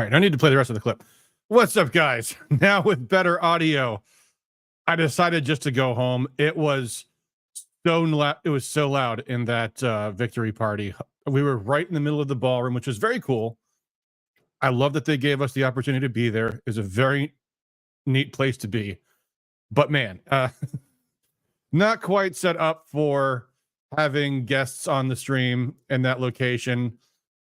right, I need to play the rest of the clip. What's up, guys? Now with better audio, I decided just to go home. It was so loud in that victory party. We were right in the middle of the ballroom, which was very cool. I love that they gave us the opportunity to be there. It was a very neat place to be. But man, not quite set up for having guests on the stream in that location.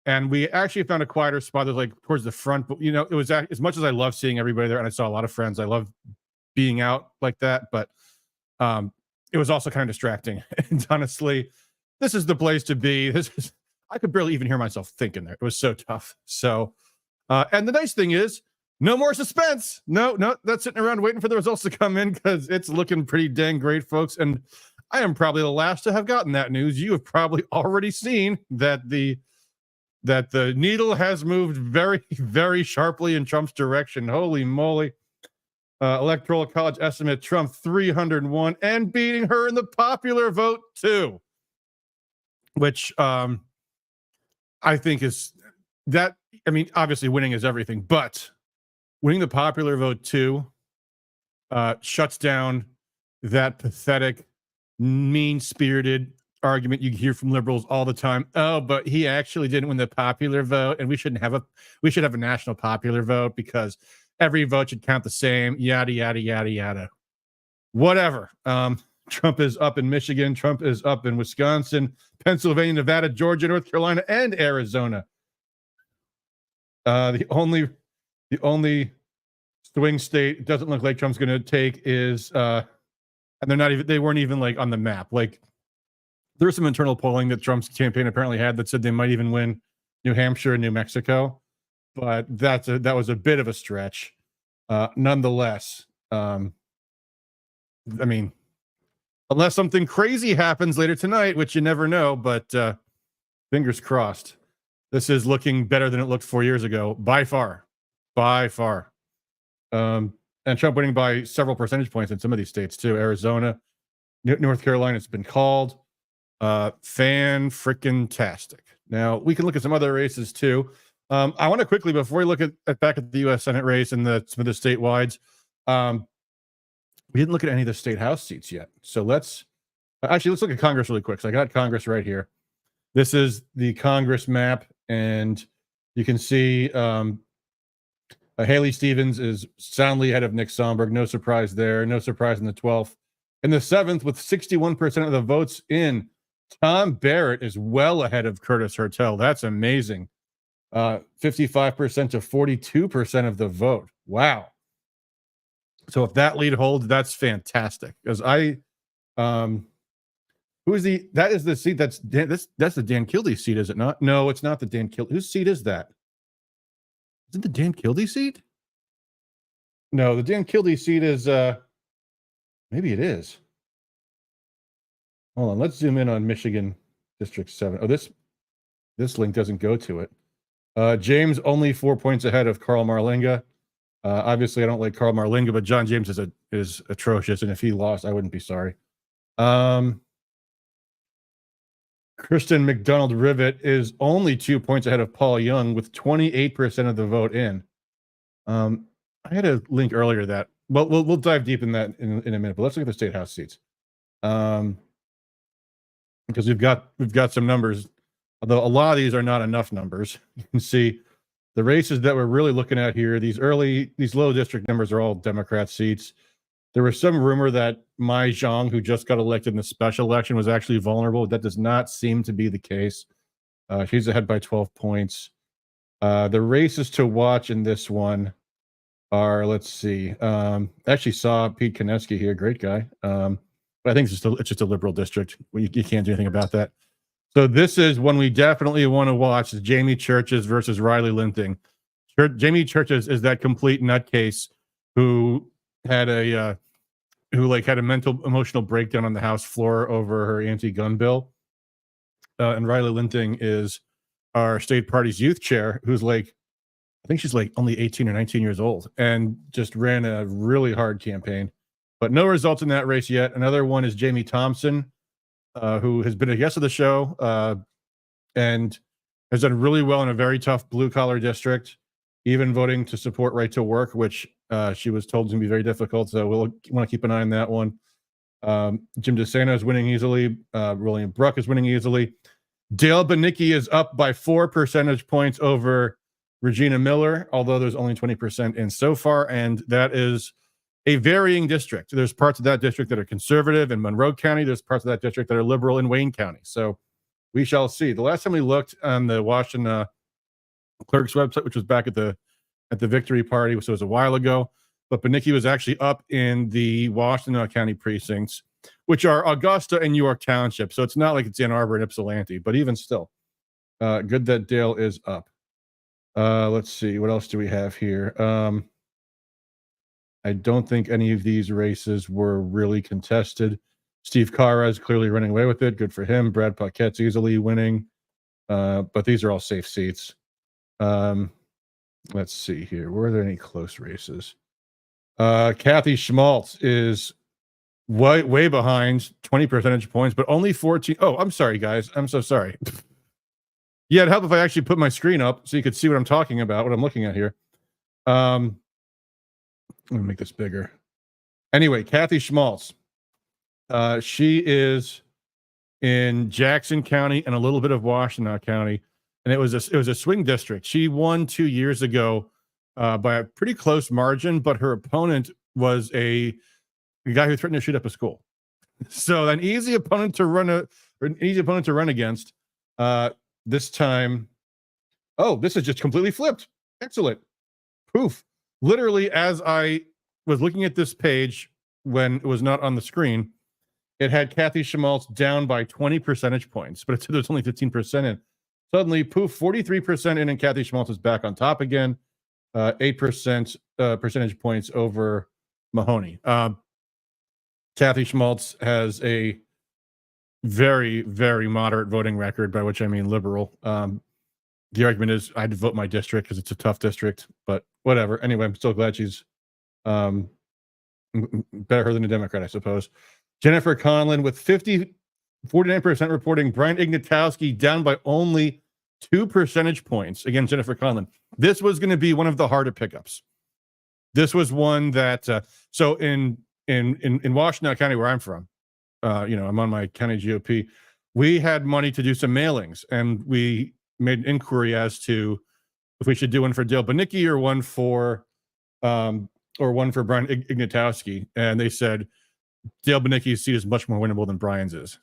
And we actually found a quieter spot that's like towards the front. But, you know, it was as much as I love seeing everybody there, and I saw a lot of friends. I love being out like that. But it was also kind of distracting. And honestly, this is the place to be. I could barely even hear myself think in there. It was so tough. So, and the nice thing is, no more suspense. No, that's sitting around waiting for the results to come in because it's looking pretty dang great, folks. And I am probably the last to have gotten that news. You have probably already seen that the needle has moved very, very sharply in Trump's direction. Holy moly. Electoral College estimate, Trump 301 and beating her in the popular vote too. Which I think is that, I mean, obviously winning is everything, but winning the popular vote too shuts down that pathetic, mean-spirited argument you hear from liberals all the time. Oh, but he actually didn't win the popular vote, and we should have a national popular vote because every vote should count the same. Yada yada yada yada. Whatever. Trump is up in Michigan. Trump is up in Wisconsin, Pennsylvania, Nevada, Georgia, North Carolina, and Arizona. The only swing state it doesn't look like Trump's going to take is, and they weren't even like on the map. Like there was some internal polling that Trump's campaign apparently had that said they might even win New Hampshire and New Mexico, but that was a bit of a stretch. Nonetheless, I mean, unless something crazy happens later tonight, which you never know, but fingers crossed. This is looking better than it looked 4 years ago, by far. And Trump winning by several percentage points in some of these states too. Arizona, North Carolina, it's been called. Fan-frickin-tastic. Now, we can look at some other races too. I want to quickly, before we look back at the U.S. Senate race and some of the statewides, we didn't look at any of the state house seats yet. So let's look at Congress really quick. So I got Congress right here. This is the Congress map, and you can see Haley Stevens is soundly ahead of Nick Sonberg. No surprise there. No surprise in the 12th. In the 7th, with 61% of the votes in, Tom Barrett is well ahead of Curtis Hertel. That's amazing. 55% to 42% of the vote. Wow. So if that lead holds, that's fantastic. Because that is the seat that's the Dan Kildee seat, is it not? No, it's not the Dan Kildee. Whose seat is that? Is it the Dan Kildee seat? No, the Dan Kildee seat is maybe it is. Hold on, let's zoom in on Michigan District 7. Oh, this link doesn't go to it. James only 4 points ahead of Carl Marlinga. Obviously, I don't like Carl Marlinga, but John James is atrocious, and if he lost, I wouldn't be sorry. Kristen McDonald-Rivet is only 2 points ahead of Paul Young with 28% of the vote in. I had a link earlier that, well, we'll dive deep in that in a minute, but let's look at the state house seats. Because we've got some numbers, although a lot of these are not enough numbers. You can see the races that we're really looking at here. These low district numbers are all Democrat seats. There was some rumor that Mai Zhang, who just got elected in the special election, was actually vulnerable. That does not seem to be the case. She's ahead by 12 points. The races to watch in this one are, let's see. Actually saw Pete Konevsky here, great guy. But I think it's just a liberal district. You can't do anything about that. So this is one we definitely want to watch: is Jamie Churches versus Riley Linting. Jamie Churches is that complete nutcase who had a mental emotional breakdown on the House floor over her anti-gun bill. And Riley Linting is our state party's youth chair, who's I think she's only 18 or 19 years old, and just ran a really hard campaign. But no results in that race yet. Another one is Jamie Thompson, who has been a guest of the show and has done really well in a very tough blue-collar district. even voting to support right to work, which she was told to be very difficult. So we'll want to keep an eye on that one. Jim DeSantis is winning easily. William Bruck is winning easily. Dale Banicki is up by 4 percentage points over Regina Miller, although there's only 20% in so far, and that is a varying district. There's parts of that district that are conservative in Monroe County. There's parts of that district that are liberal in Wayne County. So we shall see. The last time we looked on the Washington clerk's website, which was back at the victory party, so it was a while ago, but Banicki was actually up in the Washington County precincts, which are Augusta and York Township. So it's not like it's Ann Arbor and Ypsilanti, but even still, good that Dale is up. Let's see. What else do we have here? I don't think any of these races were really contested. Steve Carra is clearly running away with it. Good for him. Brad Paquette's easily winning. But these are all safe seats. Let's see here. Were there any close races? Kathy Schmaltz is way behind, 20 percentage points, but only 14. Oh, I'm sorry, guys. I'm so sorry. Yeah, it'd help if I actually put my screen up so you could see what I'm talking about, what I'm looking at here. Let me make this bigger. Anyway, Kathy Schmaltz. She is in Jackson County and a little bit of Washtenaw County, and it was a swing district. She won 2 years ago by a pretty close margin, but her opponent was a guy who threatened to shoot up a school. So an easy opponent to run against. This time, oh, this is just completely flipped. Excellent. Poof. Literally, as I was looking at this page when it was not on the screen, it had Kathy Schmaltz down by 20 percentage points, but it said there's only 15% in. Suddenly, poof, 43% in, and Kathy Schmaltz is back on top again. 8% percentage points over Mahoney. Kathy Schmaltz has a very, very moderate voting record, by which I mean liberal. The argument is I'd vote my district because it's a tough district, but whatever. Anyway, I'm still glad she's better than a Democrat, I suppose. Jennifer Conlon with 49% reporting. Brian Ignatowski down by only 2 percentage points. Again, Jennifer Conlon. This was going to be one of the harder pickups. This was one that so in Washtenaw County, where I'm from, I'm on my county GOP. We had money to do some mailings, and we made an inquiry as to if we should do one for Dale Banicki or one for Brian Ignatowski. And they said Dale Banicki's seat is much more winnable than Brian's is.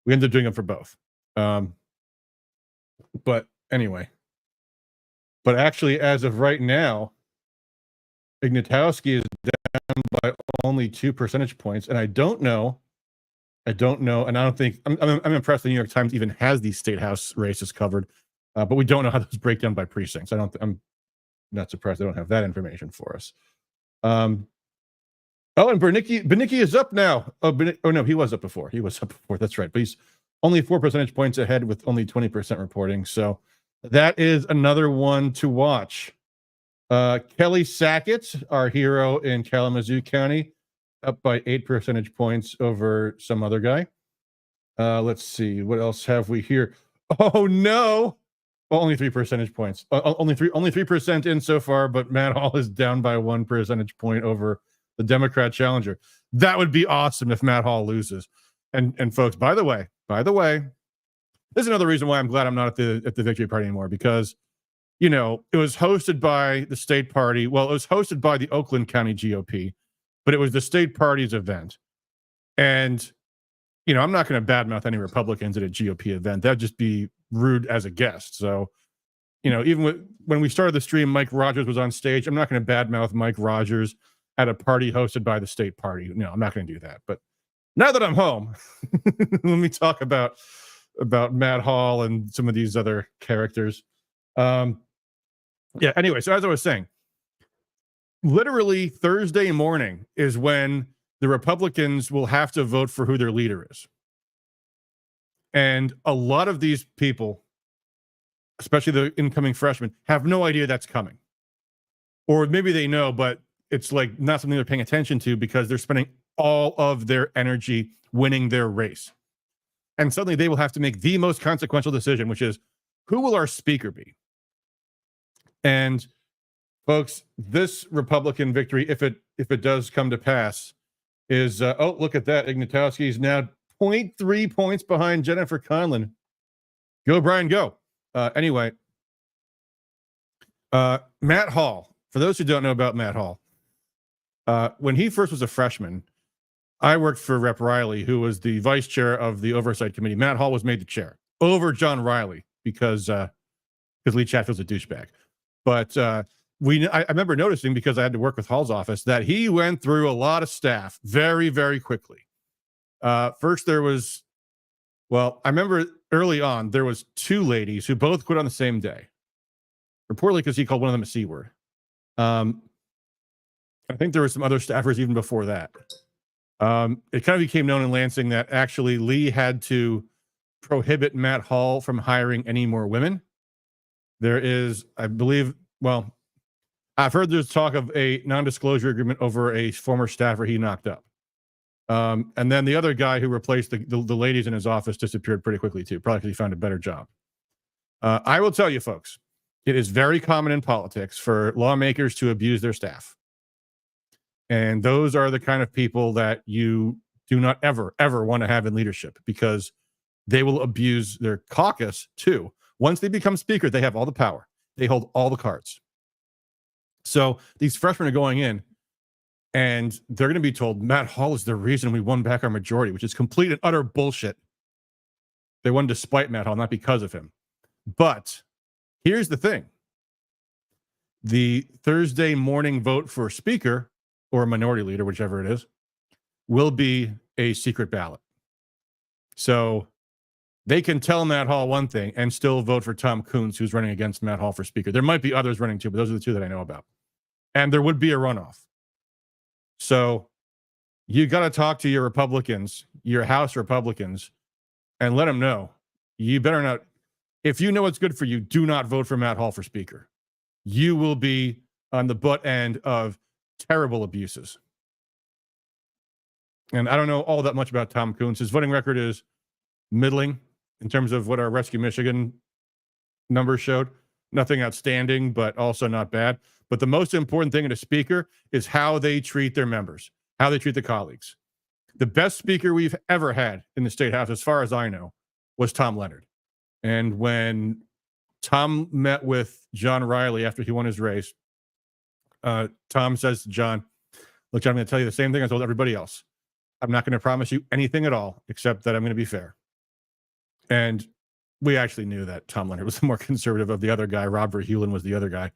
We ended up doing them for both. But anyway, but actually, as of right now, Ignatowski is down by only 2 percentage points, and I don't know, and I don't think I'm impressed the New York Times even has these state house races covered, but we don't know how those break down by precincts. I'm not surprised they don't have that information for us. And Banicki is up now. Oh no, he was up before. That's right, but he's only 4 percentage points ahead with only 20% reporting. So that is another one to watch. Kelly Sackett, our hero in Kalamazoo County, up by 8 percentage points over some other guy. Let's see, what else have we here? Oh no, only 3 percentage points. Only 3% in so far, but Matt Hall is down by 1 percentage point over the Democrat challenger. That would be awesome if Matt Hall loses. And folks, by the way, this is another reason why I'm glad I'm not at the victory party anymore, because it was hosted by the state party. Well, it was hosted by the Oakland County GOP, but it was the state party's event. And, I'm not going to badmouth any Republicans at a GOP event. That'd just be rude as a guest. So, even when we started the stream, Mike Rogers was on stage. I'm not going to badmouth Mike Rogers at a party hosted by the state party. No, I'm not going to do that. But now that I'm home, let me talk about Matt Hall and some of these other characters. Anyway, so as I was saying, literally Thursday morning is when the Republicans will have to vote for who their leader is. And a lot of these people, especially the incoming freshmen, have no idea that's coming. Or maybe they know, but it's like not something they're paying attention to because they're spending all of their energy winning their race. And suddenly they will have to make the most consequential decision, which is, who will our speaker be? And Folks, this Republican victory, if it does come to pass, is oh, look at that. Ignatowski is now 0.3 points behind Jennifer Conlon. Go, Brian, go. Anyway, Matt Hall. For those who don't know about Matt Hall, when he first was a freshman, I worked for Rep. Riley, who was the vice chair of the oversight committee. Matt Hall was made the chair over John Riley because Lee Chatfield's a douchebag. But I remember noticing, because I had to work with Hall's office, that he went through a lot of staff very, very quickly. First, there was, I remember early on, there was two ladies who both quit on the same day, reportedly because he called one of them a C word. I think there were some other staffers even before that. It kind of became known in Lansing that actually Lee had to prohibit Matt Hall from hiring any more women. There is, I believe, I've heard there's talk of a non-disclosure agreement over a former staffer he knocked up. And then the other guy who replaced the ladies in his office disappeared pretty quickly too, probably because he found a better job. I will tell you, folks, it is very common in politics for lawmakers to abuse their staff. And those are the kind of people that you do not ever, ever want to have in leadership, because they will abuse their caucus too. Once they become speaker, they have all the power. They hold all the cards. So these freshmen are going in, and they're going to be told Matt Hall is the reason we won back our majority, which is complete and utter bullshit. They won despite Matt Hall, not because of him. But here's the thing. The Thursday morning vote for speaker, or a minority leader, whichever it is, will be a secret ballot. So they can tell Matt Hall one thing and still vote for Tom Coons, who's running against Matt Hall for speaker. There might be others running too, but those are the two that I know about. And there would be a runoff. So you got to talk to your Republicans, your House Republicans, and let them know. You better not, if you know what's good for you, do not vote for Matt Hall for speaker. You will be on the butt end of terrible abuses. And I don't know all that much about Tom Coons. His voting record is middling in terms of what our Rescue Michigan numbers showed. Nothing outstanding, but also not bad. But the most important thing in a speaker is how they treat their members, how they treat the colleagues. The best speaker we've ever had in the State House, as far as I know, was Tom Leonard. And when Tom met with John Riley after he won his race, Tom says to John, look, John, I'm going to tell you the same thing I told everybody else. I'm not going to promise you anything at all, except that I'm going to be fair. And we actually knew that Tom Leonard was the more conservative of the other guy. Rob Verheulen was the other guy.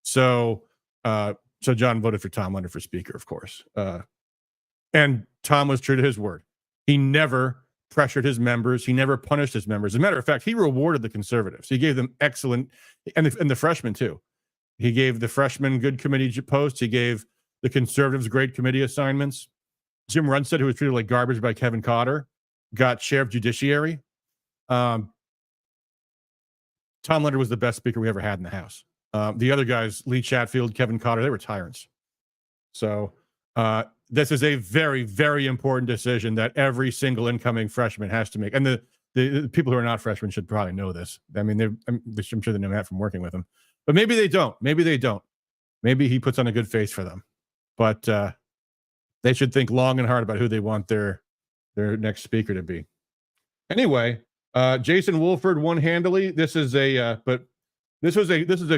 So John voted for Tom Leonard for speaker, of course. And Tom was true to his word. He never pressured his members. He never punished his members. As a matter of fact, he rewarded the conservatives. He gave them excellent, and the freshmen too. He gave the freshmen good committee posts. He gave the conservatives great committee assignments. Jim Runstead, who was treated like garbage by Kevin Cotter, got chair of judiciary. Tom Leonard was the best speaker we ever had in the House. The other guys, Lee Chatfield, Kevin Cotter, they were tyrants. So this is a very, very important decision that every single incoming freshman has to make. And the people who are not freshmen should probably know this. I mean, I'm sure they know that from working with him. But maybe they don't. Maybe they don't. Maybe he puts on a good face for them. But they should think long and hard about who they want their next speaker to be. Anyway, Jason Wolford won handily. This is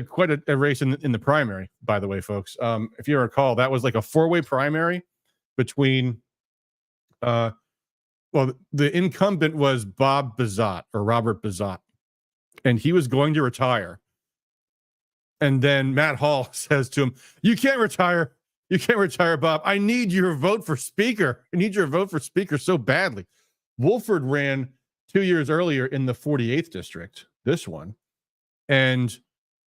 quite a race in the primary, by the way, folks. If you recall, that was like a 4-way primary between the incumbent was Bob Bizot, or Robert Bizot, and he was going to retire. And then Matt Hall says to him, you can't retire. You can't retire, Bob. I need your vote for speaker. I need your vote for speaker so badly. Wolford ran 2 years earlier in the 48th district, this one. And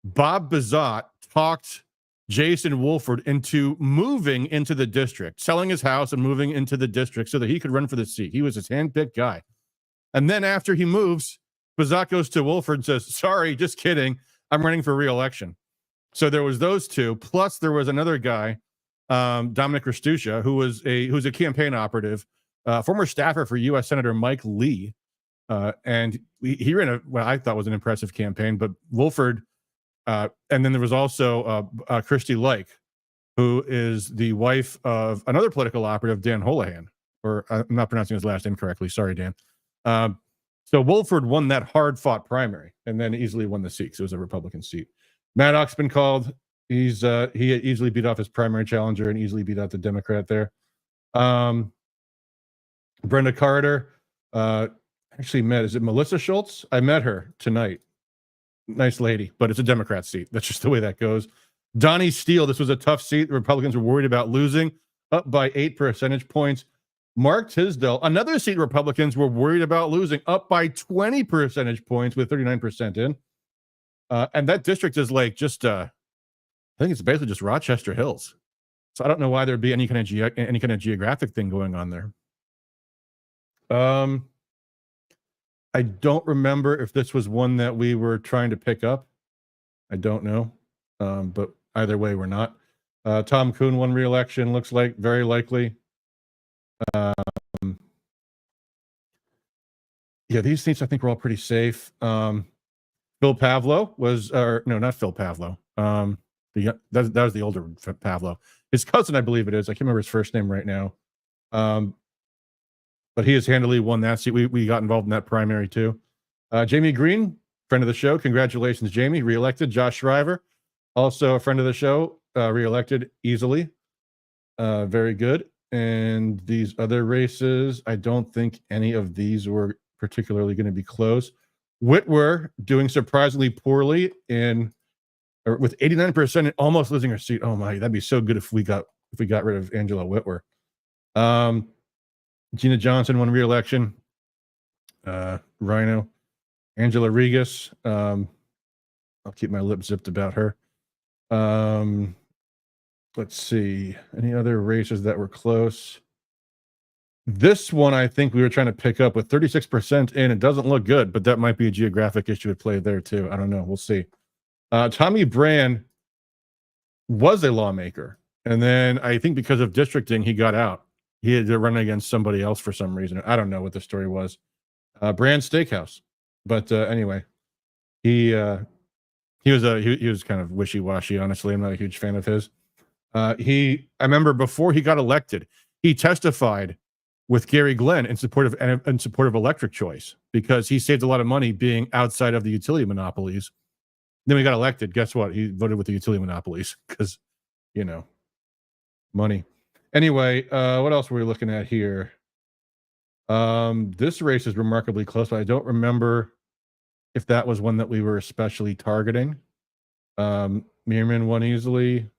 Bob Bizot talked Jason Wolford into moving into the district, selling his house and moving into the district so that he could run for the seat. He was his handpicked guy. And then after he moves, Bizot goes to Wolford and says, sorry, just kidding. I'm running for re-election. So there was those two. Plus there was another guy, Dominic Restuccia, who's a campaign operative, former staffer for U.S. Senator Mike Lee. And he ran what I thought was an impressive campaign, but Wolford And then there was also Christy Lake, who is the wife of another political operative, Dan Holohan, or I'm not pronouncing his last name correctly. Sorry, Dan. So Woolford won that hard-fought primary and then easily won the seat. So it was a Republican seat. Maddox's been called. He easily beat off his primary challenger and easily beat out the Democrat there. Brenda Carter actually met. Is it Melissa Schultz? I met her tonight. Nice lady, but it's a Democrat seat. That's just the way that goes. Donnie Steele. This was a tough seat. The Republicans were worried about losing, up by 8 percentage points. Mark Tisdale, another seat Republicans were worried about losing, up by 20 percentage points with 39% in. And that district is like just, I think it's basically just Rochester Hills. So I don't know why there'd be any kind of geographic thing going on there. I don't remember if this was one that we were trying to pick up. I don't know. But either way, we're not. Tom Kuhn won re-election, looks like, very likely. Yeah, these seats I think were all pretty safe. Phil Pavlo was, or no, not Phil Pavlo. That was the older Pavlo. His cousin, I believe it is. I can't remember his first name right now. But he has handily won that seat. We got involved in that primary too. Jamie Green, friend of the show. Congratulations, Jamie. Reelected. Josh Shriver, also a friend of the show, reelected easily. Very good. And these other races, I don't think any of these were particularly going to be close. Whitwer doing surprisingly poorly with 89% and almost losing her seat. Oh my, that'd be so good if we got rid of Angela Whitwer. Gina Johnson won re-election. Rhino. Angela Regas. I'll keep my lips zipped about her. Let's see. Any other races that were close? This one, I think we were trying to pick up with 36% in. It doesn't look good, but that might be a geographic issue at play there too. I don't know. We'll see. Tommy Brand was a lawmaker. And then I think because of districting, he got out. He had to run against somebody else for some reason. I don't know what the story was. Brand Steakhouse. But anyway, he was kind of wishy-washy, honestly. I'm not a huge fan of his. I remember before he got elected, he testified with Gary Glenn in support of electric choice because he saved a lot of money being outside of the utility monopolies. Then we got elected. Guess what? He voted with the utility monopolies because, money. Anyway, what else were we looking at here? This race is remarkably close, but I don't remember if that was one that we were especially targeting. Meerman won easily.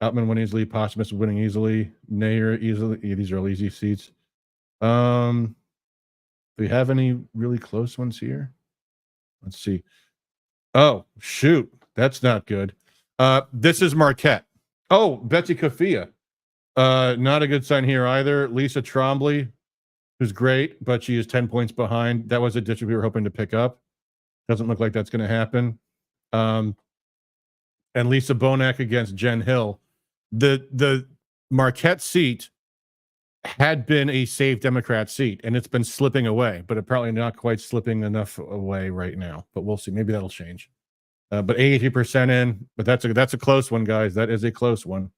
Outman won easily. Posthumus winning easily. Nair easily. Yeah, these are all easy seats. Do we have any really close ones here? Let's see. Oh, shoot. That's not good. This is Marquette. Oh, Betsy Kafia. Not a good sign here either. Lisa Trombley, who's great, but she is 10 points behind. That was a district we were hoping to pick up. Doesn't look like that's going to happen. And Lisa Bonac against Jen Hill. The Marquette seat had been a safe Democrat seat, and it's been slipping away, but apparently not quite slipping enough away right now. But we'll see. Maybe that'll change. But 83% in. But that's a close one, guys. That is a close one.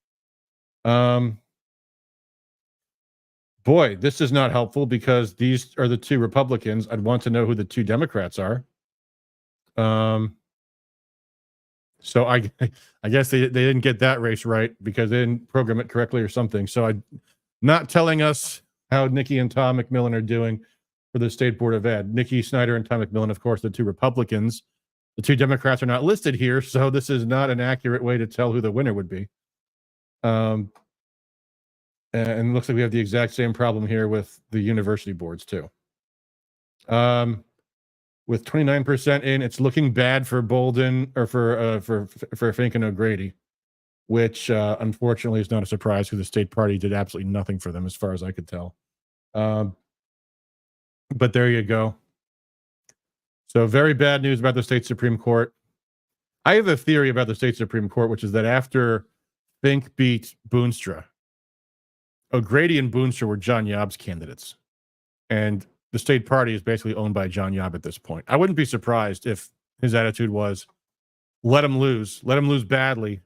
Boy, this is not helpful because these are the two Republicans. I'd want to know who the two Democrats are. So I guess they didn't get that race right because they didn't program it correctly or something. So not telling us how Nikki and Tom McMillan are doing for the State Board of Ed. Nikki Snyder and Tom McMillan, of course, the two Republicans. The two Democrats are not listed here, so this is not an accurate way to tell who the winner would be. And it looks like we have the exact same problem here with the university boards too. With 29% in, it's looking bad for Bolden or for Fink and O'Grady, which unfortunately is not a surprise because the state party did absolutely nothing for them as far as I could tell. But there you go. So very bad news about the state Supreme Court. I have a theory about the state Supreme Court, which is that after Fink beat Boonstra, O'Grady and Boonstra were John Yobb's candidates. And the state party is basically owned by John Yobb at this point. I wouldn't be surprised if his attitude was, let them lose badly,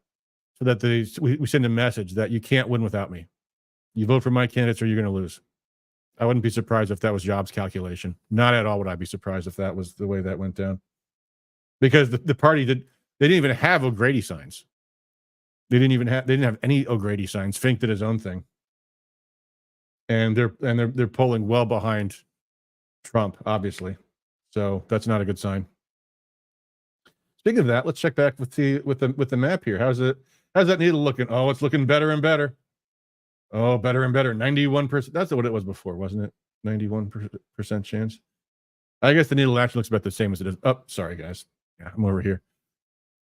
so that we send a message that you can't win without me. You vote for my candidates or you're going to lose. I wouldn't be surprised if that was Jobs' calculation. Not at all would I be surprised if that was the way that went down. Because the party they didn't even have O'Grady signs. They didn't have any O'Grady signs. Fink did his own thing. And they're polling well behind Trump, obviously. So that's not a good sign. Speaking of that, let's check back with the map here. How's that needle looking? Oh, it's looking better and better. Oh, better and better. 91%. That's what it was before, wasn't it? 91% chance. I guess the needle actually looks about the same as it is. Oh, sorry, guys. Yeah, I'm over here.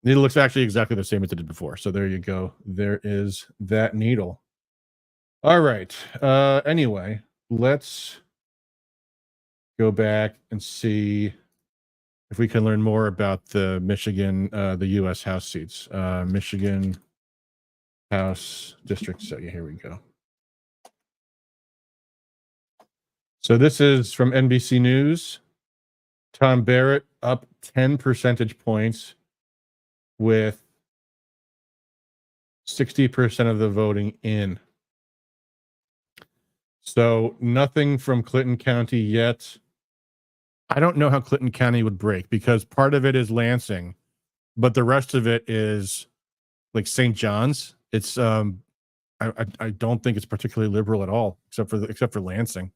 Needle looks actually exactly the same as it did before. So there you go. There is that needle. All right. Anyway, let's go back and see if we can learn more about the Michigan, the U.S. House seats. Michigan House District. So yeah, here we go. So this is from NBC News. Tom Barrett up 10 percentage points with 60% of the voting in. So nothing from Clinton County yet. I don't know how Clinton County would break because part of it is Lansing, but the rest of it is like St. John's. It's I don't think it's particularly liberal at all, except for Lansing.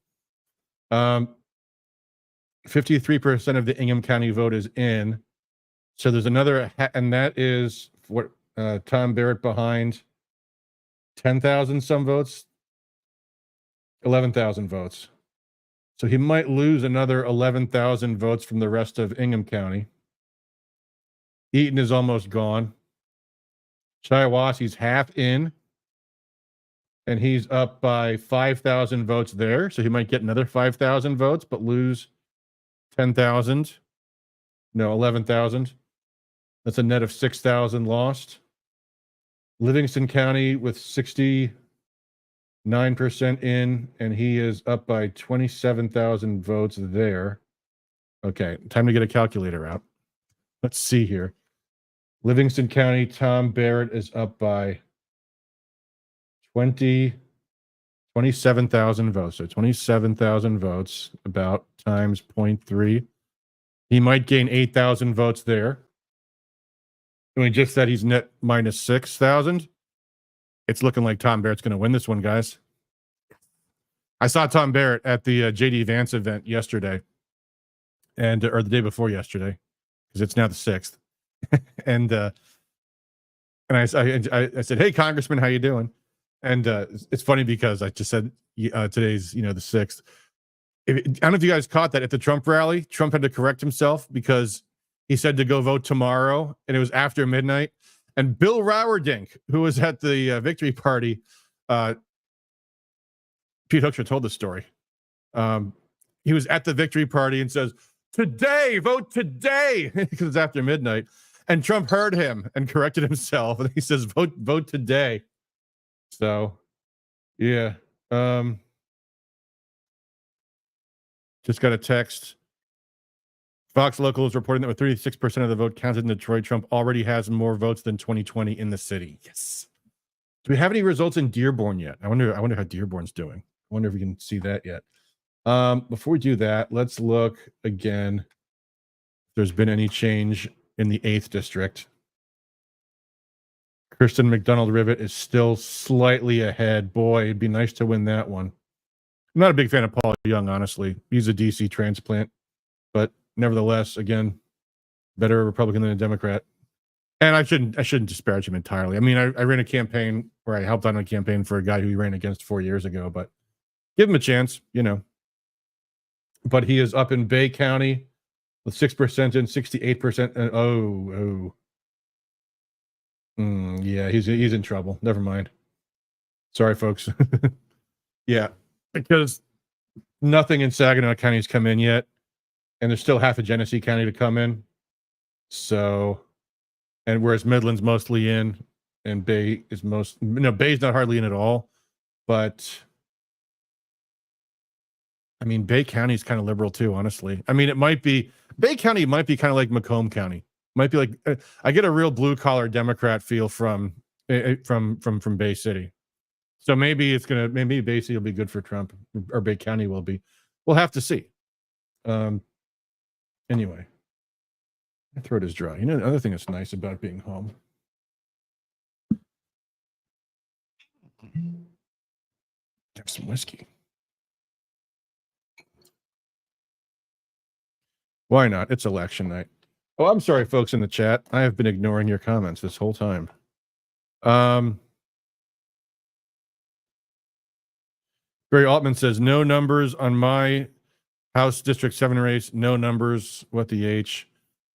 53% of the Ingham County vote is in. So there's another, and that is what Tom Barrett behind 10,000 some votes, 11,000 votes. So he might lose another 11,000 votes from the rest of Ingham County. Eaton is almost gone. Shiawassie's half in, and he's up by 5,000 votes there. So he might get another 5,000 votes, but lose 10,000. No, 11,000. That's a net of 6,000 lost. Livingston County with 69% in, and he is up by 27,000 votes there. Okay, time to get a calculator out. Let's see here. Livingston County, Tom Barrett is up by 27,000 votes. So 27,000 votes, about times 0.3. He might gain 8,000 votes there. And we just said he's net minus 6,000. It's looking like Tom Barrett's going to win this one, guys. I saw Tom Barrett at the JD Vance event yesterday, or the day before yesterday, because it's now the 6th. and I said, "Hey, Congressman, how you doing?" And it's funny because I just said today's the 6th. I don't know if you guys caught that at the Trump rally. Trump had to correct himself because he said to go vote tomorrow, and it was after midnight. And Bill Rowerdink, who was at the victory party, Pete Hoekstra told the story. He was at the victory party and says, "Today, vote today," because it's after midnight. And Trump heard him and corrected himself, and he says, "Vote today." So, yeah. Just got a text. Fox Local is reporting that with 36% of the vote counted in Detroit, Trump already has more votes than 2020 in the city. Yes. Do we have any results in Dearborn yet? I wonder how Dearborn's doing. I wonder if we can see that yet. Before we do that, let's look again if there's been any change in the 8th district. Kristen McDonald-Rivet is still slightly ahead. Boy, it'd be nice to win that one. I'm not a big fan of Paul Young, honestly. He's a DC transplant, but nevertheless, again, better a Republican than a Democrat. And I shouldn't disparage him entirely. I mean, I ran a campaign where I helped on a campaign for a guy who he ran against 4 years ago, but give him a chance, But he is up in Bay County with 6% and 68%. Yeah, he's in trouble. Never mind. Sorry, folks. Yeah, because nothing in Saginaw County has come in yet, and there's still half of Genesee County to come in. So, and whereas Midland's mostly in, and Bay is Bay's not hardly in at all, but I mean, Bay County is kind of liberal too, honestly. I mean, Bay County might be kind of like Macomb County. Might be like I get a real blue collar Democrat feel from Bay City. So maybe Bay City will be good for Trump, or Bay County will be. We'll have to see. Anyway, my throat is dry. You know, the other thing that's nice about being home. Have some whiskey. Why not? It's election night. Oh, I'm sorry, folks in the chat. I have been ignoring your comments this whole time. Barry Altman says no numbers on my House District 7 race. No numbers. What the H?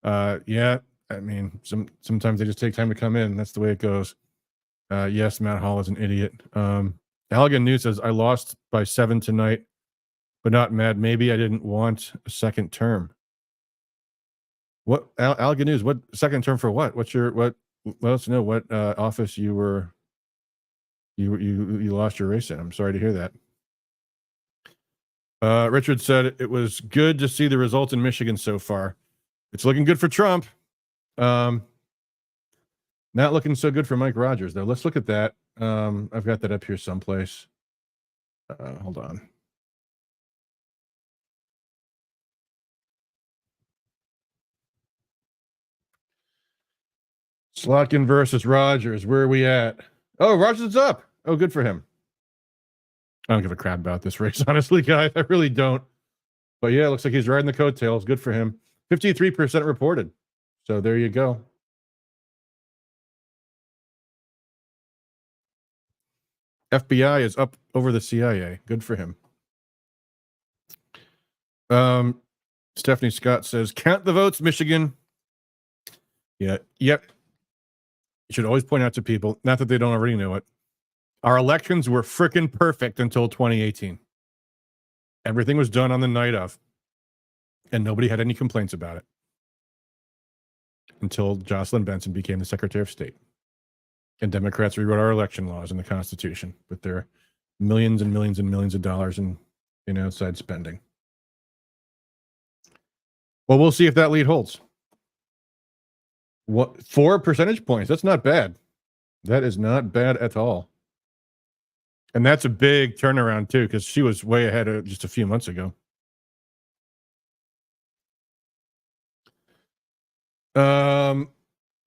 Yeah, I mean, sometimes they just take time to come in. That's the way it goes. Yes, Matt Hall is an idiot. Halligan News says I lost by 7 tonight, but not mad. Maybe I didn't want a second term. What Halligan News? What second term for what? Let us know what office you lost your race in. I'm sorry to hear that. Richard said it was good to see the results in Michigan so far. It's looking good for Trump. Not looking so good for Mike Rogers, though. Let's look at that. I've got that up here someplace. Hold on. Slotkin versus Rogers. Where are we at? Oh, Rogers is up. Oh, good for him. I don't give a crap about this race, honestly, guys. I really don't. But yeah, it looks like he's riding the coattails. Good for him. 53% reported. So there you go. FBI is up over the CIA. Good for him. Stephanie Scott says, count the votes, Michigan. Yeah. Yep. You should always point out to people, not that they don't already know it, our elections were frickin' perfect until 2018. Everything was done on the night of, and nobody had any complaints about it until Jocelyn Benson became the Secretary of State. And Democrats rewrote our election laws and the Constitution, but there are millions and millions and millions of dollars in outside spending. Well, we'll see if that lead holds. What, 4 percentage points? That's not bad. That is not bad at all. And that's a big turnaround, too, because she was way ahead of just a few months ago.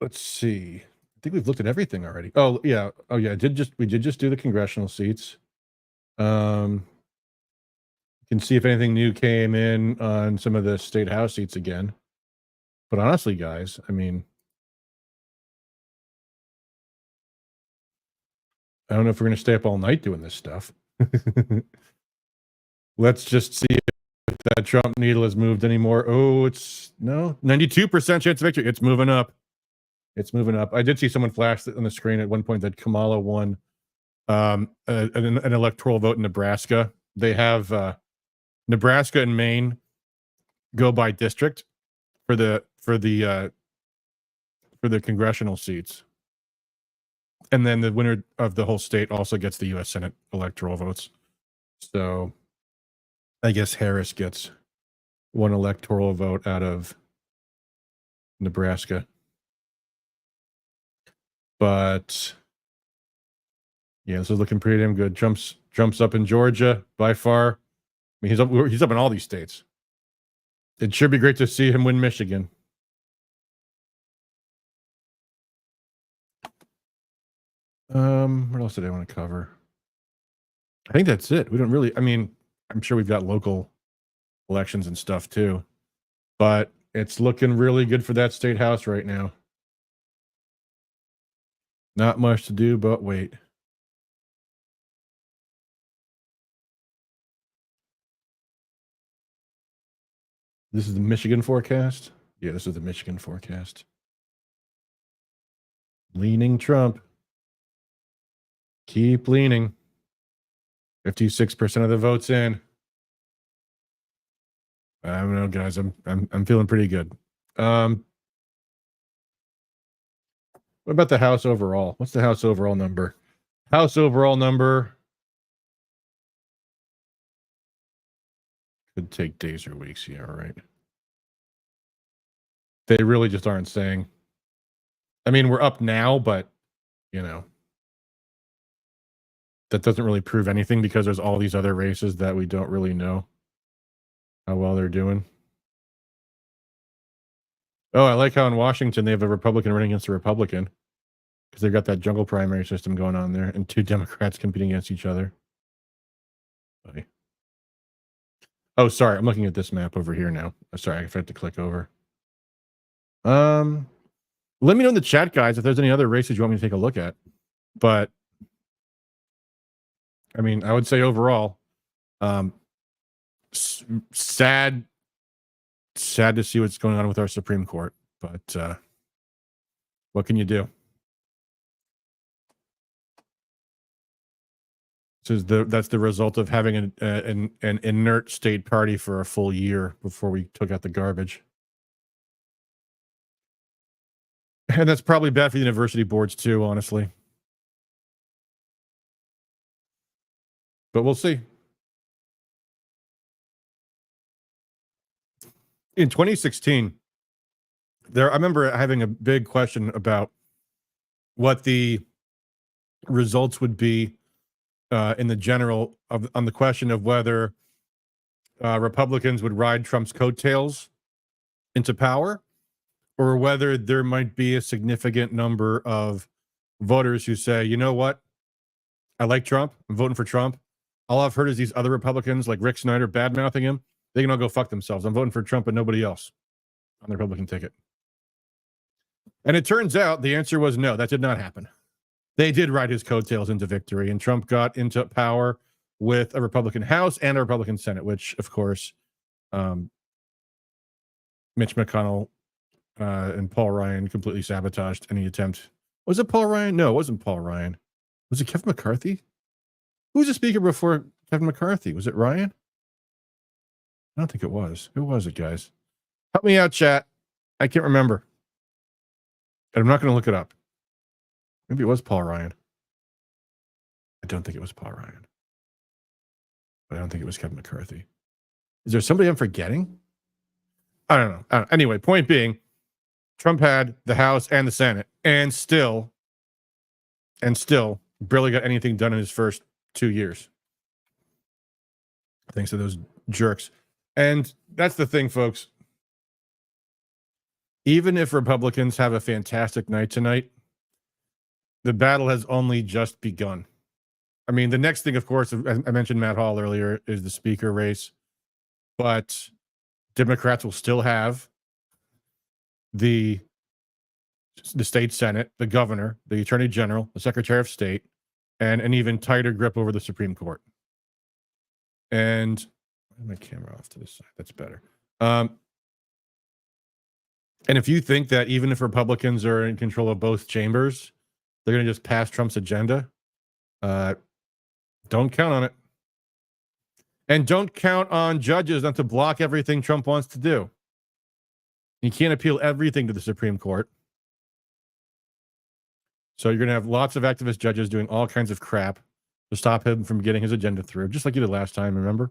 Let's see. I think we've looked at everything already. Oh, yeah. We did just do the congressional seats. You can see if anything new came in on some of the state house seats again. But honestly, guys, I mean, I don't know if we're going to stay up all night doing this stuff. Let's just see if that Trump needle has moved anymore. Oh, it's no 92% chance of victory. It's moving up. It's moving up. I did see someone flash on the screen at one point that Kamala won an electoral vote in Nebraska. They have Nebraska and Maine go by district for the congressional seats. And then the winner of the whole state also gets the U.S. Senate electoral votes. So I guess Harris gets one electoral vote out of Nebraska. But yeah, this is looking pretty damn good. Trump's up in Georgia by far. I mean, he's up in all these states. It should be great to see him win Michigan. What else did I want to cover? I think that's it. We don't really, I mean, I'm sure we've got local elections and stuff too, but it's looking really good for that state house right now. Not much to do, but wait. This is the Michigan forecast? Yeah, this is the Michigan forecast. Leaning Trump. Keep leaning. 56% of the votes in. I don't know, guys. I'm feeling pretty good. What about the House overall? What's the House overall number? House overall number could take days or weeks. Yeah, right. They really just aren't saying. I mean, we're up now, but you know, that doesn't really prove anything because there's all these other races that we don't really know how well they're doing. Oh, I like how in Washington they have a Republican running against a Republican because they've got that jungle primary system going on there and two Democrats competing against each other. Funny. Oh, sorry. I'm looking at this map over here now. Sorry, I forgot to click over. Let me know in the chat, guys, if there's any other races you want me to take a look at. But I mean, I would say overall, sad to see what's going on with our Supreme Court. But what can you do? That's the result of having an inert state party for a full year before we took out the garbage. And that's probably bad for the university boards too, honestly. But we'll see. In 2016, I remember having a big question about what the results would be in the general on the question of whether Republicans would ride Trump's coattails into power, or whether there might be a significant number of voters who say, you know what, I like Trump, I'm voting for Trump. All I've heard is these other Republicans like Rick Snyder bad mouthing him. They can all go fuck themselves. I'm voting for Trump and nobody else on the Republican ticket. And it turns out the answer was no, that did not happen. They did ride his coattails into victory, and Trump got into power with a Republican House and a Republican Senate, which, of course, Mitch McConnell and Paul Ryan completely sabotaged any attempt. Was it Paul Ryan? No, it wasn't Paul Ryan. Was it Kevin McCarthy? Who was the speaker before Kevin McCarthy? Was it Ryan? I don't think it was. Who was it, guys? Help me out, chat. I can't remember. And I'm not going to look it up. Maybe it was Paul Ryan. I don't think it was Paul Ryan. But I don't think it was Kevin McCarthy. Is there somebody I'm forgetting? I don't know. Anyway, point being, Trump had the House and the Senate and still barely got anything done in his first 2 years. Thanks to those jerks. And that's the thing, folks. Even if Republicans have a fantastic night tonight, the battle has only just begun. I mean, the next thing, of course, I mentioned Matt Hall earlier, is the speaker race. But Democrats will still have the state Senate, the governor, the attorney general, the secretary of state, and an even tighter grip over the Supreme Court. And my camera off to the side. That's better. And if you think that even if Republicans are in control of both chambers, they're going to just pass Trump's agenda, don't count on it. And don't count on judges not to block everything Trump wants to do. You can't appeal everything to the Supreme Court. So you're going to have lots of activist judges doing all kinds of crap to stop him from getting his agenda through, just like he did last time, remember?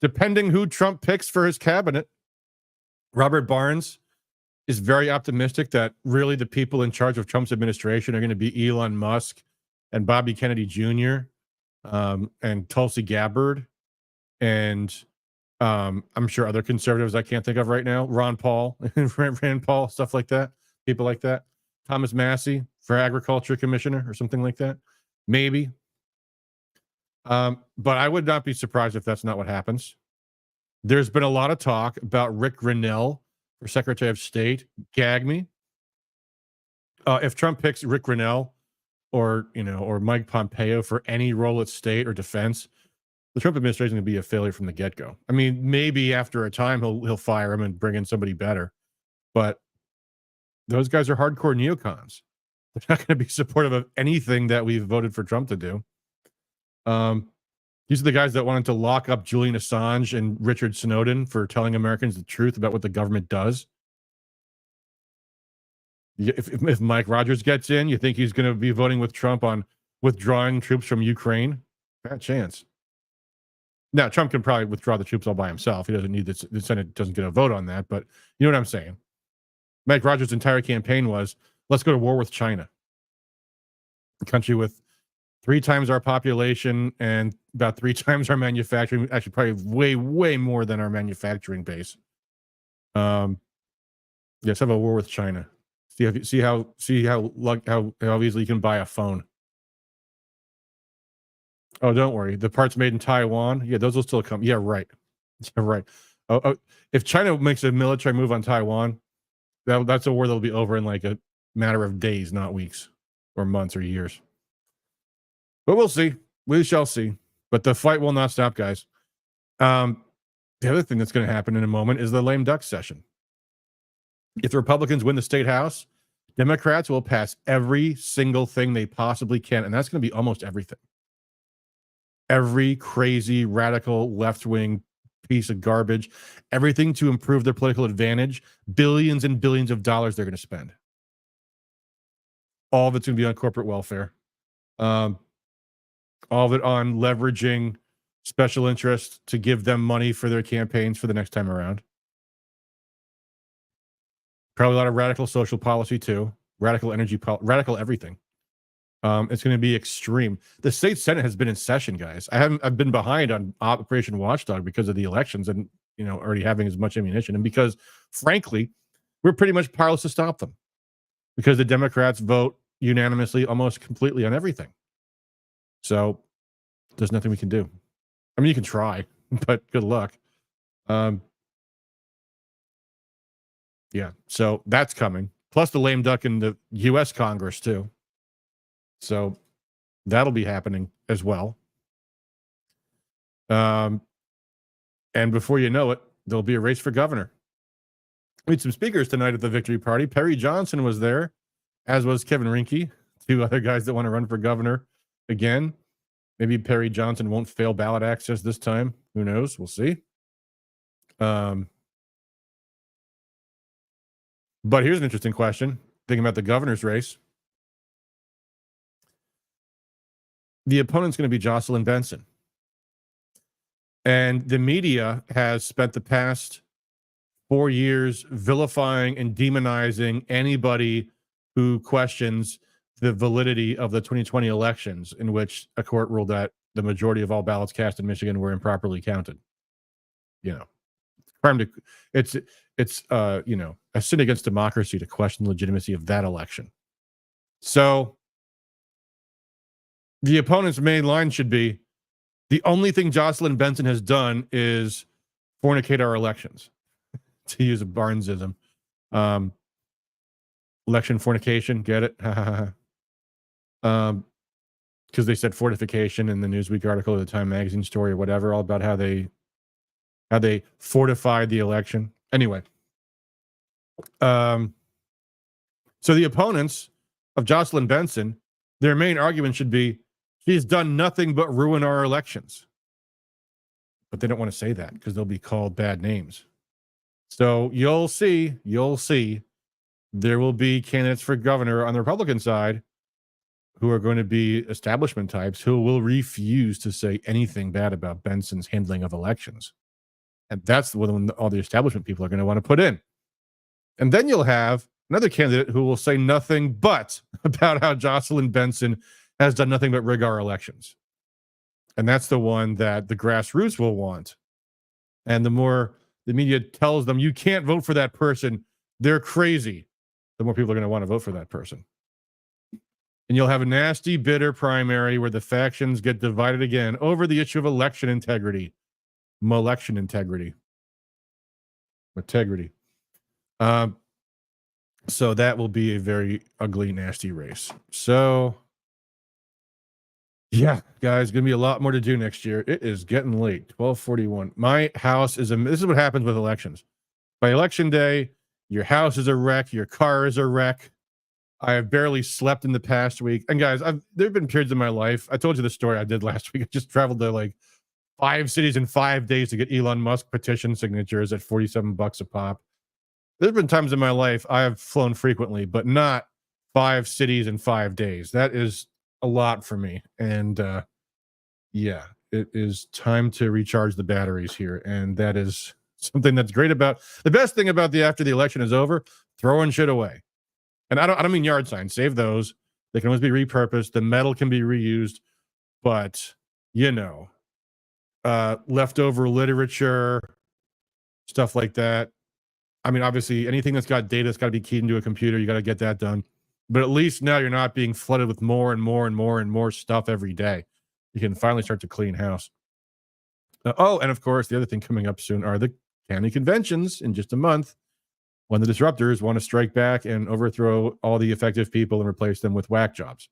Depending who Trump picks for his cabinet, Robert Barnes is very optimistic that really the people in charge of Trump's administration are going to be Elon Musk and Bobby Kennedy Jr. And Tulsi Gabbard and I'm sure other conservatives I can't think of right now. Ron Paul, Rand Paul, stuff like that. People like that. Thomas Massey for Agriculture Commissioner or something like that. Maybe. But I would not be surprised if that's not what happens. There's been a lot of talk about Rick Grinnell for Secretary of State. Gag me. If Trump picks Rick Grinnell or Mike Pompeo for any role at state or defense, the Trump administration is going to be a failure from the get-go. I mean, maybe after a time he'll fire him and bring in somebody better, but those guys are hardcore neocons. They're not going to be supportive of anything that we've voted for Trump to do. These are the guys that wanted to lock up Julian Assange and Richard Snowden for telling Americans the truth about what the government does. If Mike Rogers gets in, you think he's going to be voting with Trump on withdrawing troops from Ukraine? Bad chance. Now, Trump can probably withdraw the troops all by himself. He doesn't need this. The Senate doesn't get a vote on that. But you know what I'm saying? Mike Rogers' entire campaign was, let's go to war with China, a country with 3 times our population and about 3 times our manufacturing. Actually, probably way, way more than our manufacturing base. Let's have a war with China. See how easily you can buy a phone. Oh, don't worry. The parts made in Taiwan, yeah, those will still come. Yeah, right. Yeah, right. Oh, if China makes a military move on Taiwan, that's a war that'll be over in like a matter of days, not weeks or months or years. But we'll see. We shall see. But the fight will not stop, guys. The other thing that's going to happen in a moment is the lame duck session. If the Republicans win the state house, Democrats will pass every single thing they possibly can, and that's going to be almost everything. Every crazy, radical, left-wing piece of garbage, everything to improve their political advantage, billions and billions of dollars they're going to spend. All of it's going to be on corporate welfare. All of it on leveraging special interests to give them money for their campaigns for the next time around. Probably a lot of radical social policy too, radical energy, radical everything. It's going to be extreme. The state Senate has been in session, guys. I've been behind on Operation Watchdog because of the elections and, already having as much ammunition. And because, frankly, we're pretty much powerless to stop them because the Democrats vote unanimously almost completely on everything. So there's nothing we can do. I mean, you can try, but good luck. Yeah, so that's coming. Plus the lame duck in the U.S. Congress, too. So that'll be happening as well. And before you know it, there'll be a race for governor. We had some speakers tonight at the victory party. Perry Johnson was there, as was Kevin Rinke, 2 other guys that want to run for governor again. Maybe Perry Johnson won't fail ballot access this time. Who knows? We'll see. But here's an interesting question. Thinking about the governor's race. The opponent's going to be Jocelyn Benson. And the media has spent the past 4 years vilifying and demonizing anybody who questions the validity of the 2020 elections, in which a court ruled that the majority of all ballots cast in Michigan were improperly counted. It's a sin against democracy to question the legitimacy of that election. So the opponent's main line should be, the only thing Jocelyn Benson has done is fornicate our elections, to use a Barnesism. Election fornication, get it? Because they said fortification in the Newsweek article or the Time Magazine story or whatever, all about how they fortified the election. Anyway, so the opponents of Jocelyn Benson, their main argument should be, she's done nothing but ruin our elections. But they don't want to say that because they'll be called bad names. So you'll see, there will be candidates for governor on the Republican side who are going to be establishment types who will refuse to say anything bad about Benson's handling of elections. And that's the one all the establishment people are going to want to put in. And then you'll have another candidate who will say nothing but about how Jocelyn Benson has done nothing but rig our elections. And that's the one that the grassroots will want. And the more the media tells them you can't vote for that person, they're crazy, the more people are going to want to vote for that person. And you'll have a nasty, bitter primary where the factions get divided again over the issue of election integrity. Election integrity. Integrity. So that will be a very ugly, nasty race. So, yeah, guys, going to be a lot more to do next year. It is getting late, 12:41. My house is this is what happens with elections. By election day, your house is a wreck. Your car is a wreck. I have barely slept in the past week. And guys, there have been periods in my life. I told you the story I did last week. I just traveled to like 5 cities in 5 days to get Elon Musk petition signatures at $47 a pop. There's been times in my life I have flown frequently, but not 5 cities in 5 days. That is a lot for me. And yeah, it is time to recharge the batteries here, and that is something that's great about the best thing about the after the election is over, throwing shit away. And I don't mean yard signs, save those. They can always be repurposed. The metal can be reused, but leftover literature, stuff like that. I mean, obviously, anything that's got data that's got to be keyed into a computer, you got to get that done. But at least now you're not being flooded with more and more and more and more stuff every day. You can finally start to clean house. And of course, the other thing coming up soon are the county conventions in just a month, when the disruptors want to strike back and overthrow all the effective people and replace them with whack jobs.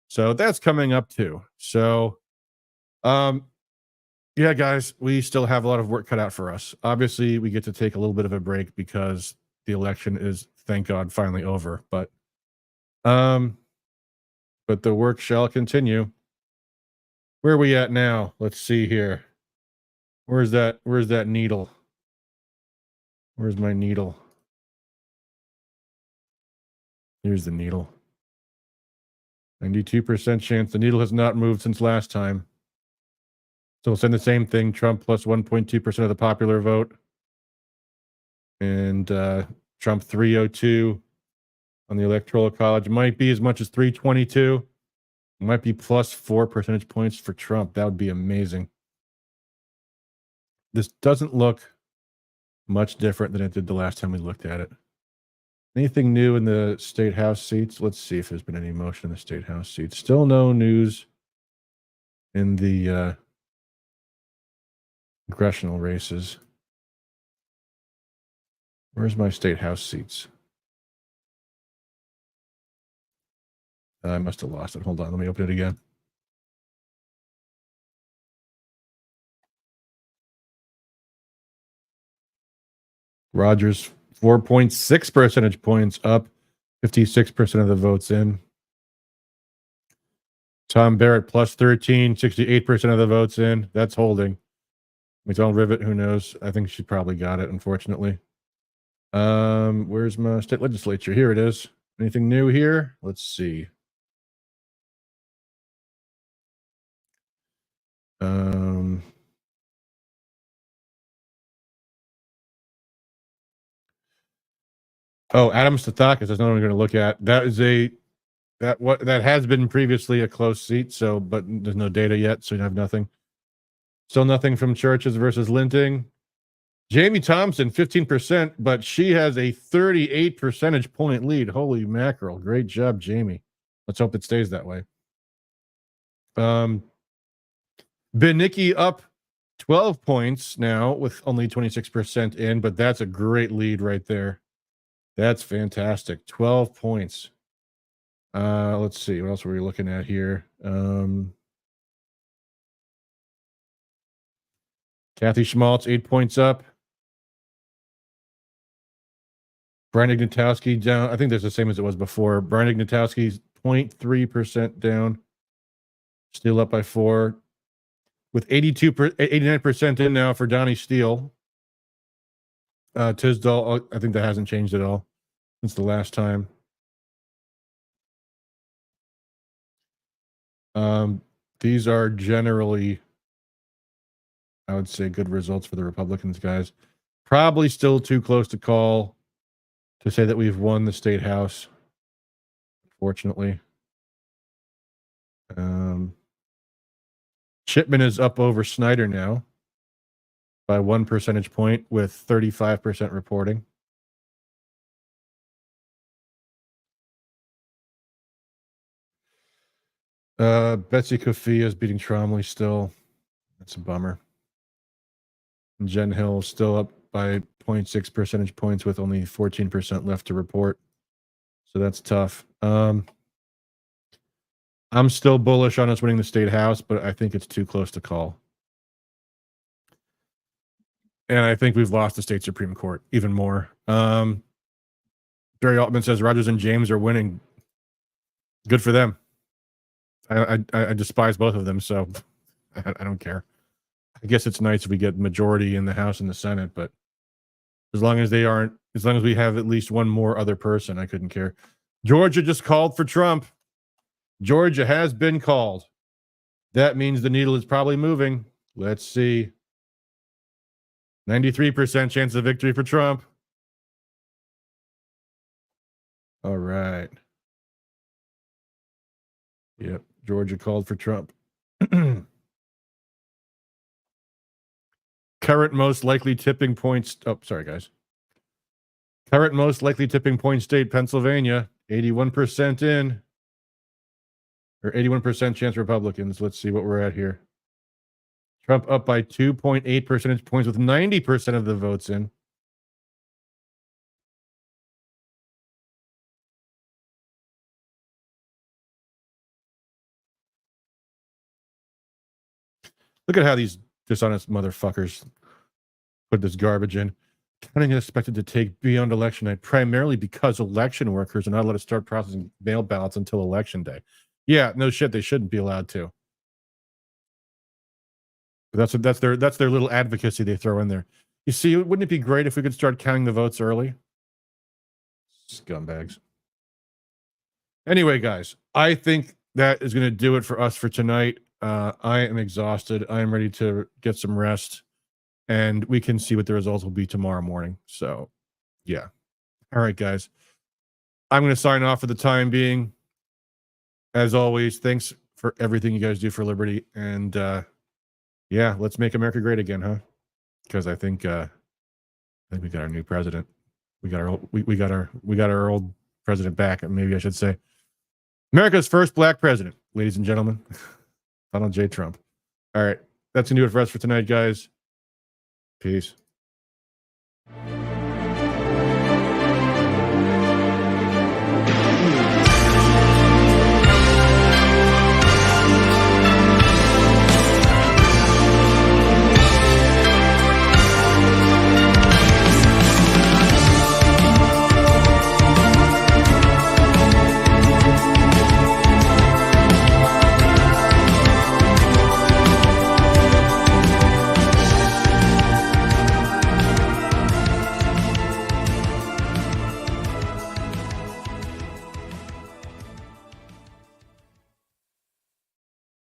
So that's coming up too. So, yeah, guys, we still have a lot of work cut out for us. Obviously, we get to take a little bit of a break because the election is, thank God, finally over. But the work shall continue. Where are we at now? Let's see here. Where's that needle? Where's my needle? Here's the needle. 92% chance. The needle has not moved since last time. So we'll send the same thing, Trump plus 1.2% of the popular vote. And Trump 302 on the Electoral College. Might be as much as 322. It might be plus 4 percentage points for Trump. That would be amazing. This doesn't look much different than it did the last time we looked at it. Anything new in the state house seats? Let's see if there's been any motion in the state house seats. Still no news in the congressional races. Where's my state house seats? I must have lost it. Hold on, let me open it again. Rogers, 4.6 percentage points up, 56% of the votes in. Tom Barrett, plus 13, 68% of the votes in. That's holding. McDonald Rivet, who knows? I think she probably got it, unfortunately. Where's my state legislature? Here it is. Anything new here? Let's see. Adam Stathakis is not only going to look at. That is that has been previously a close seat, so but there's no data yet, so you have nothing. Still nothing from Churches versus Linting. Jamie Thompson, 15%, but she has a 38 percentage point lead. Holy mackerel. Great job, Jamie. Let's hope it stays that way. Benicki up 12 points now with only 26% in, but that's a great lead right there. That's fantastic. 12 points. Let's see. What else were we looking at here? Kathy Schmaltz, 8 points up. Brian Ignatowski down. I think that's the same as it was before. Brian Ignatowski's 0.3% down. Still up by 4. With 89% in now for Donnie Steele. Tisdall, I think that hasn't changed at all since the last time. These are generally, I would say, good results for the Republicans, guys. Probably still too close to call to say that we've won the state house, fortunately. Chipman is up over Snyder now by 1 percentage point with 35% reporting. Betsy Kofia is beating Tromley still. That's a bummer. And Jen Hill still up by 0.6 percentage points with only 14% left to report. So that's tough. I'm still bullish on us winning the state house, but I think it's too close to call. And I think we've lost the state Supreme Court even more. Barry Altman says Rogers and James are winning. Good for them. I despise both of them, so I don't care. I guess it's nice if we get majority in the House and the Senate, but as long as we have at least one more other person, I couldn't care. Georgia just called for Trump. Georgia has been called. That means the needle is probably moving. Let's see. 93% chance of victory for Trump. All right. Yep. Georgia called for Trump. Current most likely tipping points. Oh, sorry, guys. Current most likely tipping point state, Pennsylvania. 81% in. Or 81% chance Republicans. Let's see what we're at here. Trump up by 2.8 percentage points with 90% of the votes in. Look at how these dishonest motherfuckers put this garbage in. Counting is expected to take beyond election night, primarily because election workers are not allowed to start processing mail ballots until election day. Yeah, no shit, they shouldn't be allowed to. But that's their little advocacy they throw in there. You see, wouldn't it be great if we could start counting the votes early? Scumbags. Anyway, guys, I think that is going to do it for us for tonight. I am exhausted. I am ready to get some rest, and we can see what the results will be tomorrow morning. So, yeah. All right, guys. I'm going to sign off for the time being. As always, thanks for everything you guys do for liberty. And yeah, let's make America great again, huh? Because I think we got our new president. We got our old president back. Maybe I should say America's first black president, ladies and gentlemen. Donald J. Trump. All right. That's going to do it for us for tonight, guys. Peace.